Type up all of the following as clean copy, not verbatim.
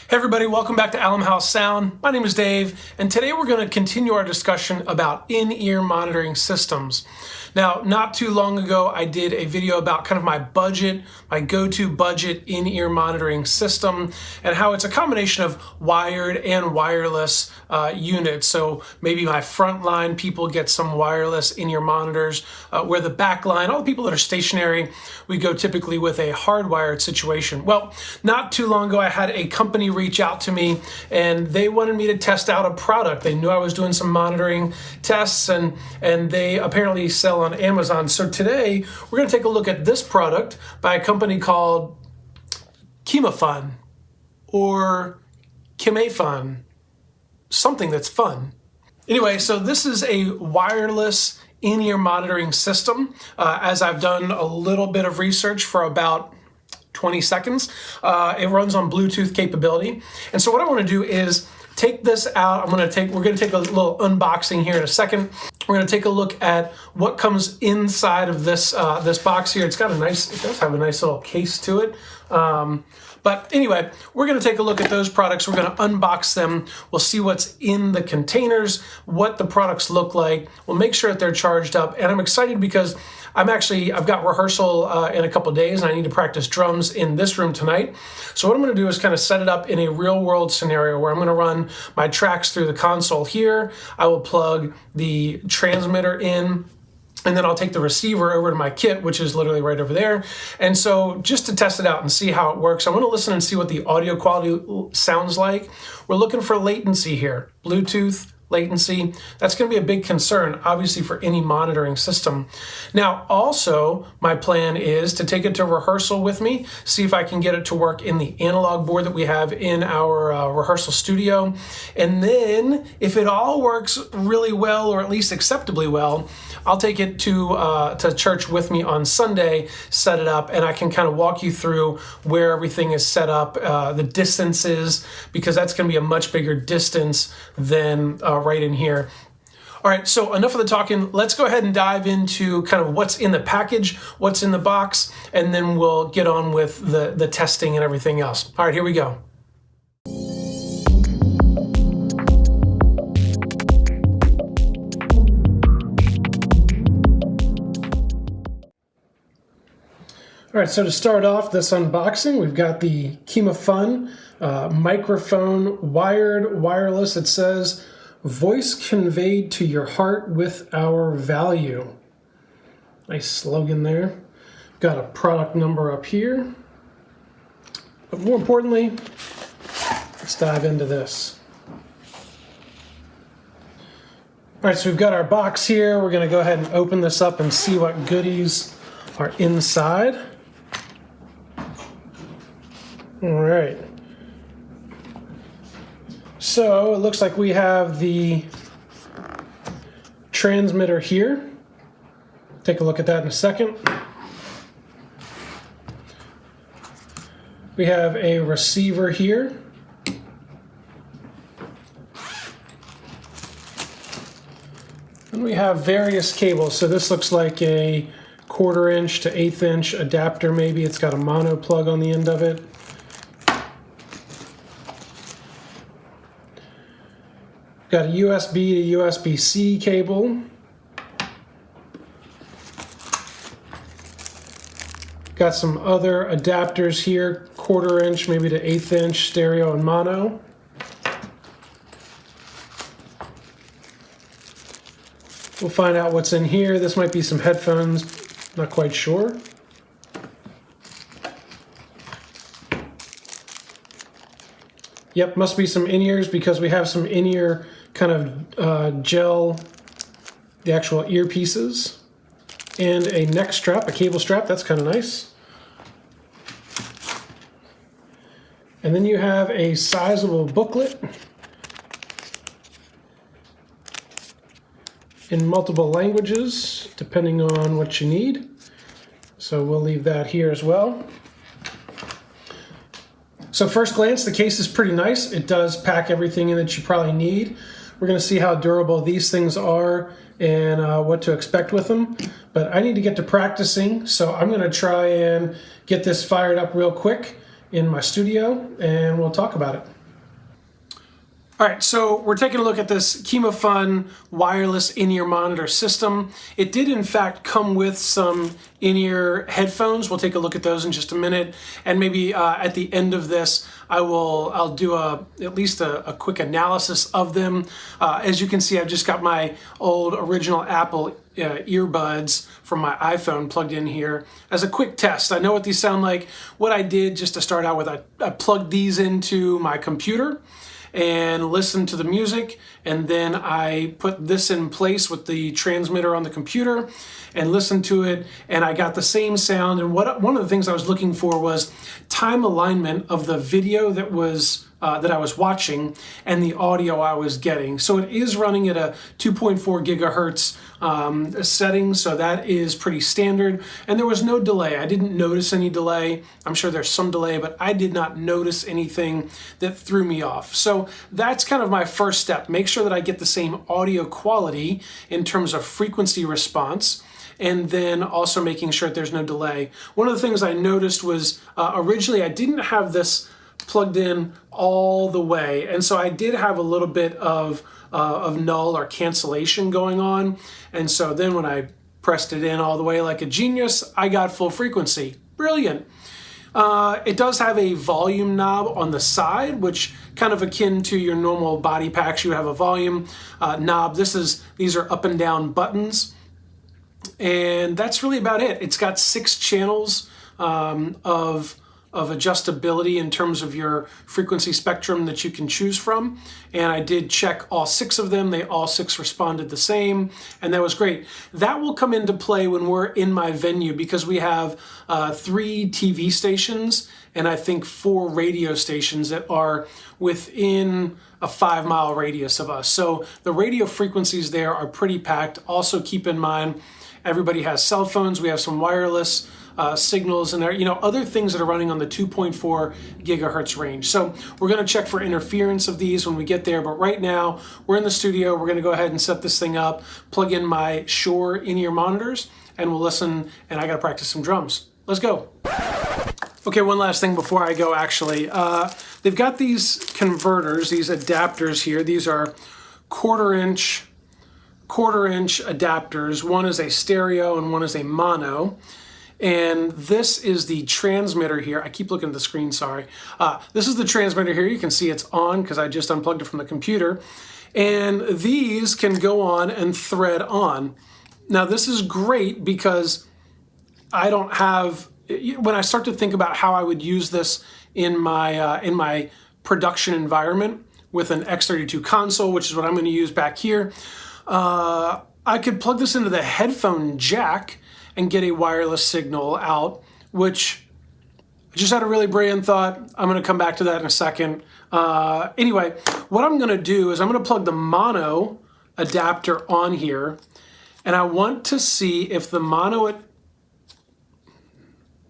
Hey everybody, welcome back to Alum House Sound. My name is Dave, and today we're going to continue our discussion about in-ear monitoring systems. Now, not too long ago, I did a video about kind of my budget, my go-to budget in-ear monitoring system, and how it's a combination of wired and wireless units. So maybe my frontline people get some wireless in-ear monitors, where the back line, all the people that are stationary, we go typically with a hardwired situation. Well, not too long ago, I had a company reach out to me and they wanted me to test out a product. They knew I was doing some monitoring tests and they apparently sell on Amazon. So today we're going to take a look at this product by a company called KIMAFUN or KIMAFUN, something that's fun. Anyway, so this is a wireless in-ear monitoring system. As I've done a little bit of research for about 20 seconds. It runs on Bluetooth capability. And so what I want to do is take this out. We're going to take a little unboxing here in a second. We're going to take a look at what comes inside of this this box here. It does have a nice little case to it. But anyway, we're going to take a look at those products. We're going to unbox them. We'll see what's in the containers, what the products look like. We'll make sure that they're charged up. And I'm excited because I've got rehearsal in a couple days and I need to practice drums in this room tonight. So what I'm going to do is kind of set it up in a real world scenario where I'm going to run my tracks through the console here. I will plug the transmitter in, and then I'll take the receiver over to my kit, which is literally right over there. And so just to test it out and see how it works, I want to listen and see what the audio quality sounds like. We're looking for latency here, Bluetooth latency. That's going to be a big concern, obviously, for any monitoring system. Now, also, my plan is to take it to rehearsal with me, see if I can get it to work in the analog board that we have in our rehearsal studio. And then, if it all works really well, or at least acceptably well, I'll take it to church with me on Sunday, set it up, and I can kind of walk you through where everything is set up, the distances, because that's going to be a much bigger distance than right in here. All right, so enough of the talking. Let's go ahead and dive into kind of what's in the package, what's in the box, and then we'll get on with the testing and everything else. All right, here we go. All right, so to start off this unboxing, we've got the KIMAFUN microphone, wired, wireless. It says, "Voice conveyed to your heart with our value." Nice slogan there. Got a product number up here. But more importantly, let's dive into this. All right, so we've got our box here. We're going to go ahead and open this up and see what goodies are inside. All right. So it looks like we have the transmitter here. Take a look at that in a second. We have a receiver here. And we have various cables. So this looks like a 1/4 inch to 1/8 inch adapter maybe. It's got a mono plug on the end of it. Got a USB to USB-C cable. Got some other adapters here, 1/4 inch maybe to 1/8 inch stereo and mono. We'll find out what's in here. This might be some headphones, not quite sure. Yep, must be some in-ears because we have some in-ear kind of gel, the actual earpieces, and a neck strap, a cable strap. That's kind of nice. And then you have a sizable booklet in multiple languages, depending on what you need. So we'll leave that here as well. So first glance, the case is pretty nice. It does pack everything in that you probably need. We're going to see how durable these things are and what to expect with them. But I need to get to practicing, so I'm going to try and get this fired up real quick in my studio, and we'll talk about it. All right, so we're taking a look at this KIMAFUN wireless in-ear monitor system. It did in fact come with some in-ear headphones. We'll take a look at those in just a minute, and maybe at the end of this, I'll do at least a quick analysis of them. As you can see, I've just got my old original Apple earbuds from my iPhone plugged in here as a quick test. I know what these sound like. What I did just to start out with, I plugged these into my computer and listen to the music, and then I put this in place with the transmitter on the computer and listened to it, and I got the same sound. And one of the things I was looking for was time alignment of the video that I was watching and the audio I was getting. So it is running at a 2.4 gigahertz setting, so that is pretty standard. And there was no delay. I didn't notice any delay. I'm sure there's some delay, but I did not notice anything that threw me off. So that's kind of my first step. Make sure that I get the same audio quality in terms of frequency response, and then also making sure that there's no delay. One of the things I noticed was originally I didn't have this plugged in all the way, and so I did have a little bit of null or cancellation going on, and so then when I pressed it in all the way like a genius, I got full frequency. Brilliant. It does have a volume knob on the side, which kind of akin to your normal body packs. You have a volume knob. These are up and down buttons, and that's really about it. It's got 6 channels of adjustability in terms of your frequency spectrum that you can choose from. And I did check all 6 of them. They all 6 responded the same, and that was great. That will come into play when we're in my venue, because we have 3 TV stations and I think 4 radio stations that are within a 5-mile radius of us. So the radio frequencies there are pretty packed. Also keep in mind, everybody has cell phones. We have some wireless signals and there, other things that are running on the 2.4 gigahertz range. So we're going to check for interference of these when we get there. But right now we're in the studio. We're going to go ahead and set this thing up, plug in my Shure in-ear monitors, and we'll listen. And I got to practice some drums. Let's go. Okay, one last thing before I go, actually. They've got these converters, these adapters here. These are quarter-inch adapters. One is a stereo and one is a mono. And this is the transmitter here. I keep looking at the screen, sorry. This is the transmitter here. You can see it's on because I just unplugged it from the computer. And these can go on and thread on. Now this is great because I don't have, when I start to think about how I would use this in my production environment with an X32 console, which is what I'm going to use back here, I could plug this into the headphone jack and get a wireless signal out, which I just had a really brilliant thought. I'm going to come back to that in a second. Anyway, what I'm going to do is I'm going to plug the mono adapter on here, and I want to see if the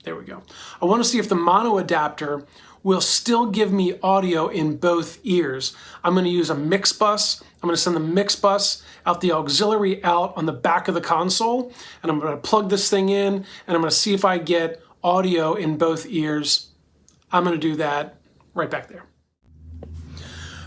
there we go. I want to see if the mono adapter will still give me audio in both ears. I'm going to use a mix bus. I'm going to send the mix bus out the auxiliary out on the back of the console, and I'm going to plug this thing in, and I'm going to see if I get audio in both ears. I'm going to do that right back there.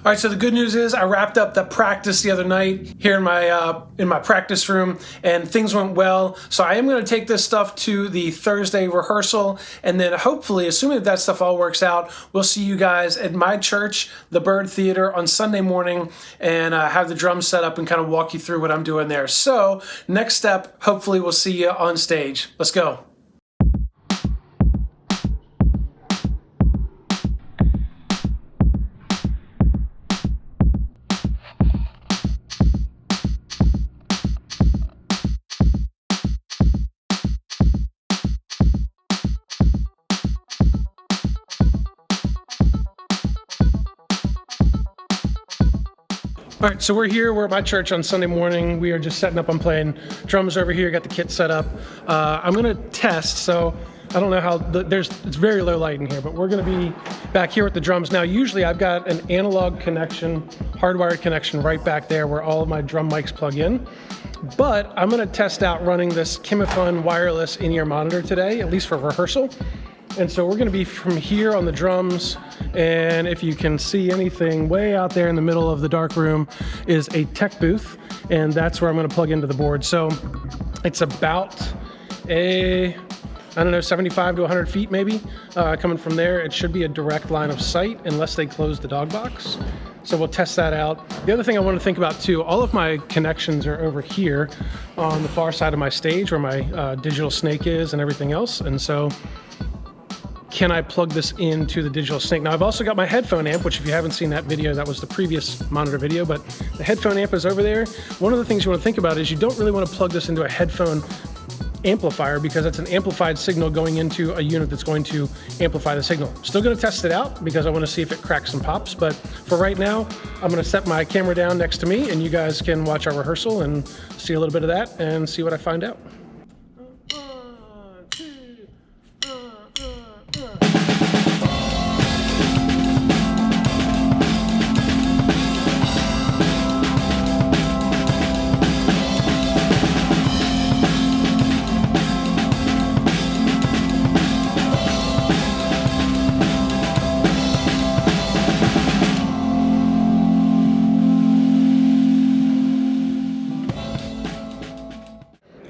All right, so the good news is I wrapped up the practice the other night here in my practice room, and things went well. So I am going to take this stuff to the Thursday rehearsal, and then hopefully, assuming that stuff all works out, we'll see you guys at my church, the Bird Theater, on Sunday morning, and have the drums set up and kind of walk you through what I'm doing there. So next step, hopefully we'll see you on stage. Let's go. All right, so we're at my church on Sunday morning. We are just setting up. I'm playing drums over here, got the kit set up. I'm gonna test, so I don't know how, it's very low light in here, but we're gonna be back here with the drums. Now, usually I've got an analog connection, hardwired connection right back there where all of my drum mics plug in. But I'm gonna test out running this KIMAFUN wireless in-ear monitor today, at least for rehearsal. And so we're going to be from here on the drums, and if you can see anything, way out there in the middle of the dark room is a tech booth, and that's where I'm going to plug into the board. So it's about I don't know, 75 to 100 feet maybe. Coming from there, it should be a direct line of sight unless they close the dog box. So we'll test that out. The other thing I want to think about too, all of my connections are over here on the far side of my stage where my digital snake is and everything else. And so can I plug this into the digital snake? Now I've also got my headphone amp, which if you haven't seen that video, that was the previous monitor video, but the headphone amp is over there. One of the things you want to think about is you don't really want to plug this into a headphone amplifier because it's an amplified signal going into a unit that's going to amplify the signal. Still going to test it out because I want to see if it cracks and pops, but for right now, I'm going to set my camera down next to me and you guys can watch our rehearsal and see a little bit of that and see what I find out.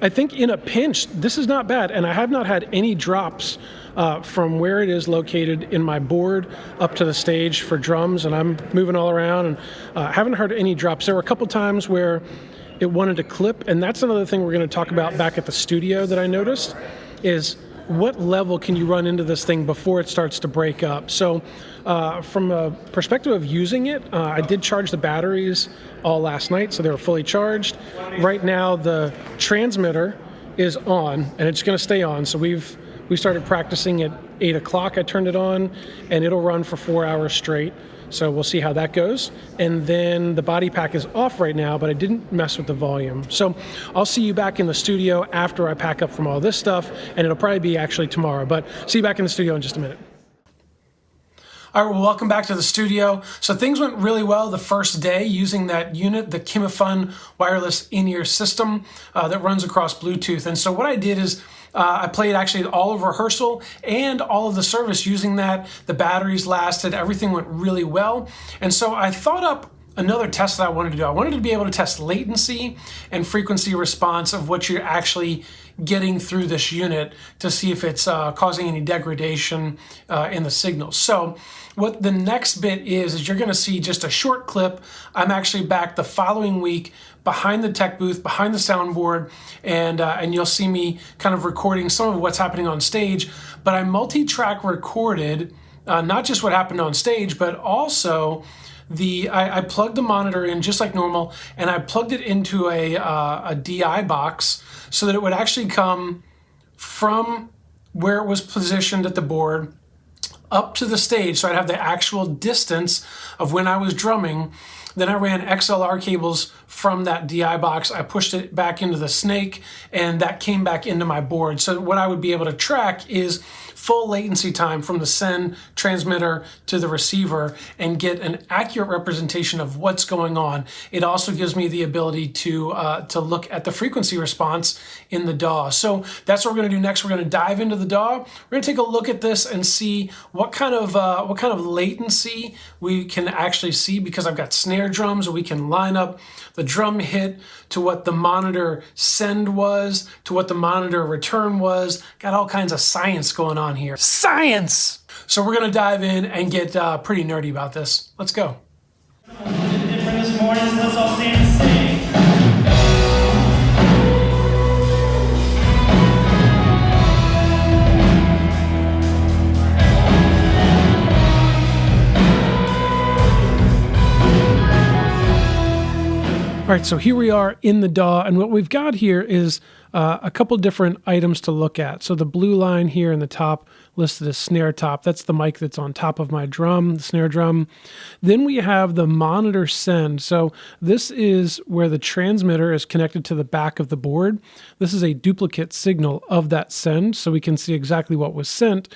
I think in a pinch, this is not bad, and I have not had any drops from where it is located in my board up to the stage for drums, and I'm moving all around and haven't heard any drops. There were a couple times where it wanted to clip, and that's another thing we're going to talk about back at the studio that I noticed is what level can you run into this thing before it starts to break up. So from a perspective of using it, I did charge the batteries all last night, so they were fully charged. Right now the transmitter is on and it's going to stay on. So we started practicing at 8 o'clock. I turned it on and it'll run for 4 hours straight. So we'll see how that goes. And then the body pack is off right now, but I didn't mess with the volume. So I'll see you back in the studio after I pack up from all this stuff, and it'll probably be actually tomorrow, but see you back in the studio in just a minute. All right, well, welcome back to the studio. So things went really well the first day using that unit, the KIMAFUN wireless in-ear system that runs across Bluetooth. And so what I did is I played actually all of rehearsal and all of the service using that. The batteries lasted, everything went really well. And so I thought up another test that I wanted to do. I wanted to be able to test latency and frequency response of what you're actually getting through this unit to see if it's causing any degradation in the signal. So what the next bit is you're going to see just a short clip. I'm actually back the following week behind the tech booth, behind the soundboard, and you'll see me kind of recording some of what's happening on stage. But I multi-track recorded not just what happened on stage, but also I plugged the monitor in just like normal, and I plugged it into a DI box so that it would actually come from where it was positioned at the board up to the stage, so I'd have the actual distance of when I was drumming. Then I ran XLR cables from that DI box. I pushed it back into the snake, and that came back into my board. So what I would be able to track is full latency time from the send transmitter to the receiver and get an accurate representation of what's going on. It also gives me the ability to look at the frequency response in the DAW. So that's what we're going to do next. We're going to dive into the DAW. We're going to take a look at this and see what kind of latency we can actually see, because I've got snare drums, and we can line up the drum hit to what the monitor send was, to what the monitor return was. Got all kinds of science going on here. Science! So we're gonna dive in and get pretty nerdy about this. Let's go. Different this morning, so let's all stand and sing. All right, so here we are in the DAW, and what we've got here is a couple different items to look at. So the blue line here in the top listed as snare top. That's the mic that's on top of my drum, the snare drum. Then we have the monitor send. So this is where the transmitter is connected to the back of the board. This is a duplicate signal of that send, so we can see exactly what was sent.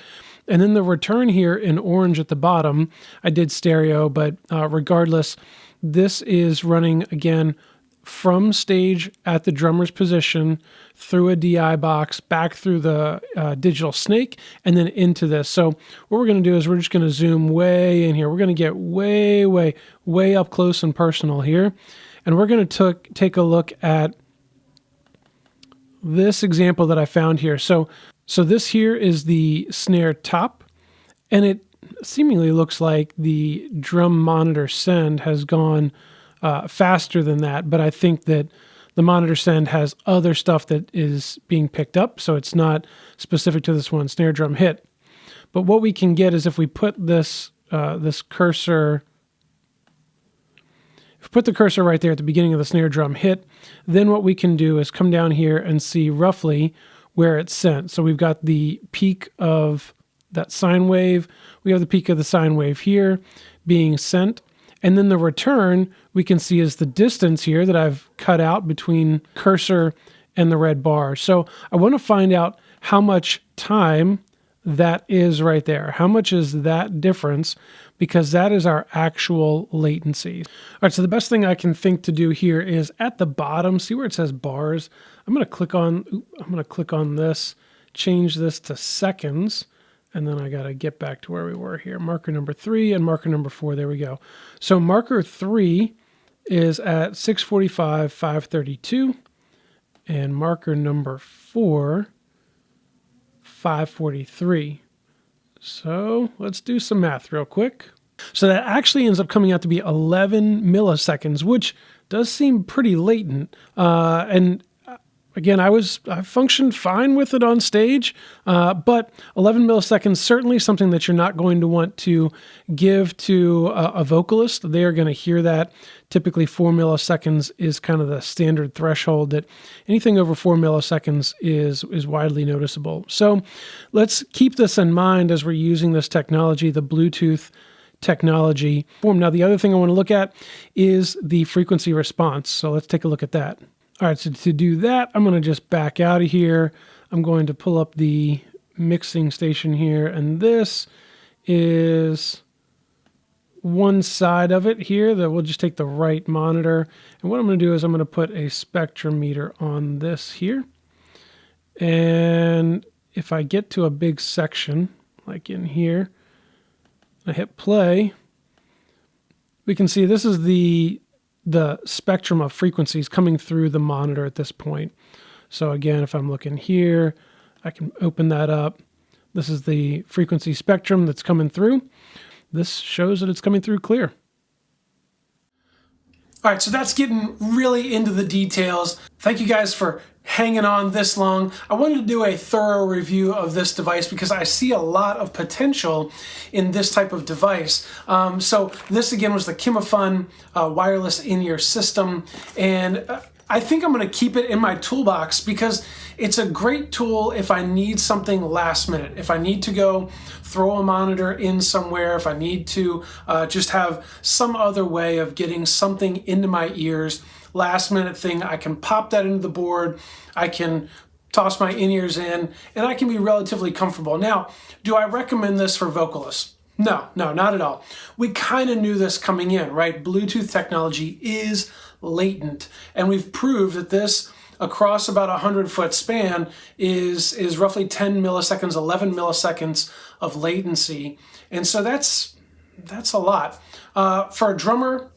And then the return here in orange at the bottom, I did stereo, but regardless, this is running, again, from stage at the drummer's position, through a DI box, back through the digital snake, and then into this. So what we're going to do is we're just going to zoom way in here. We're going to get way, way, way up close and personal here. And we're going to take a look at this example that I found here. So this here is the snare top, and it seemingly looks like the drum monitor send has gone faster than that, but I think that the monitor send has other stuff that is being picked up, so it's not specific to this one snare drum hit. But what we can get is if we put this cursor, put the cursor right there at the beginning of the snare drum hit, then what we can do is come down here and see roughly where it's sent. So we've got the peak of that sine wave, we have the peak of the sine wave here being sent, and then the return we can see is the distance here that I've cut out between cursor and the red bar. So I want to find out how much time that is right there. How much is that difference? Because that is our actual latency. All right, so the best thing I can think to do here is at the bottom, see where it says bars? I'm going to click on this, change this to seconds, and then I got to get back to where we were here. Marker number 3 and marker number 4, there we go. So marker 3 is at 6:45, 5:32, and marker number 4, 5:43. So let's do some math real quick. So that actually ends up coming out to be 11 milliseconds, which does seem pretty latent. And again, I functioned fine with it on stage, but 11 milliseconds, certainly something that you're not going to want to give to a vocalist. They are going to hear that. Typically 4 milliseconds is kind of the standard threshold, that anything over 4 milliseconds is widely noticeable. So let's keep this in mind as we're using this technology, the Bluetooth technology. Now, the other thing I want to look at is the frequency response. So let's take a look at that. All right, so to do that, I'm going to just back out of here. I'm going to pull up the mixing station here, and this is one side of it here that we'll just take the right monitor. And what I'm going to do is I'm going to put a spectrometer on this here. And if I get to a big section, like in here, I hit play, we can see this is the spectrum of frequencies coming through the monitor at this point. So again, if I'm looking here, I can open that up. This is the frequency spectrum that's coming through. This shows that it's coming through clear. All right, so that's getting really into the details. Thank you guys for hanging on this long. I wanted to do a thorough review of this device because I see a lot of potential in this type of device. So this again was the KIMAFUN wireless in-ear system, and I think I'm going to keep it in my toolbox because it's a great tool if I need something last minute. If I need to go throw a monitor in somewhere, if I need to just have some other way of getting something into my ears, last minute thing, I can pop that into the board, I can toss my in-ears in, and I can be relatively comfortable. Now, do I recommend this for vocalists? No, not at all. We kind of knew this coming in, right? Bluetooth technology is latent, and we've proved that this across about a 100-foot span is roughly 10 milliseconds, 11 milliseconds of latency. And so that's a lot. For a drummer,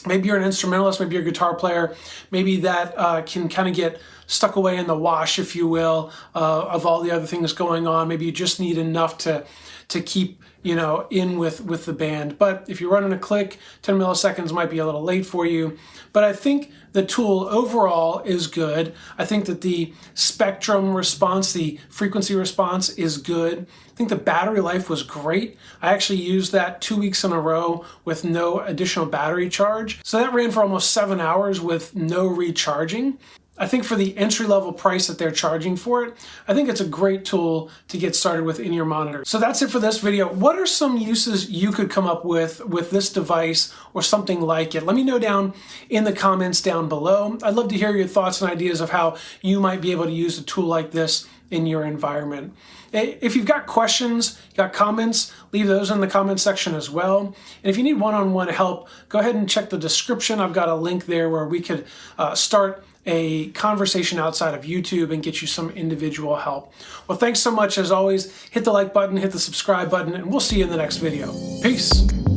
maybe you're an instrumentalist, maybe you're a guitar player, maybe that can kind of get stuck away in the wash, if you will, of all the other things going on. Maybe you just need enough to keep in with the band. But if you're running a click, 10 milliseconds might be a little late for you. But I think the tool overall is good. I think that the spectrum response, the frequency response is good. I think the battery life was great. I actually used that 2 weeks in a row with no additional battery charge. So that ran for almost 7 hours with no recharging. I think for the entry-level price that they're charging for it, I think it's a great tool to get started with in-ear monitors. So that's it for this video. What are some uses you could come up with this device or something like it? Let me know down in the comments down below. I'd love to hear your thoughts and ideas of how you might be able to use a tool like this in your environment. If you've got questions, got comments, leave those in the comment section as well. And if you need one-on-one help, go ahead and check the description. I've got a link there where we could start a conversation outside of YouTube and get you some individual help. Well, thanks so much. As always, hit the like button, hit the subscribe button, and we'll see you in the next video. Peace.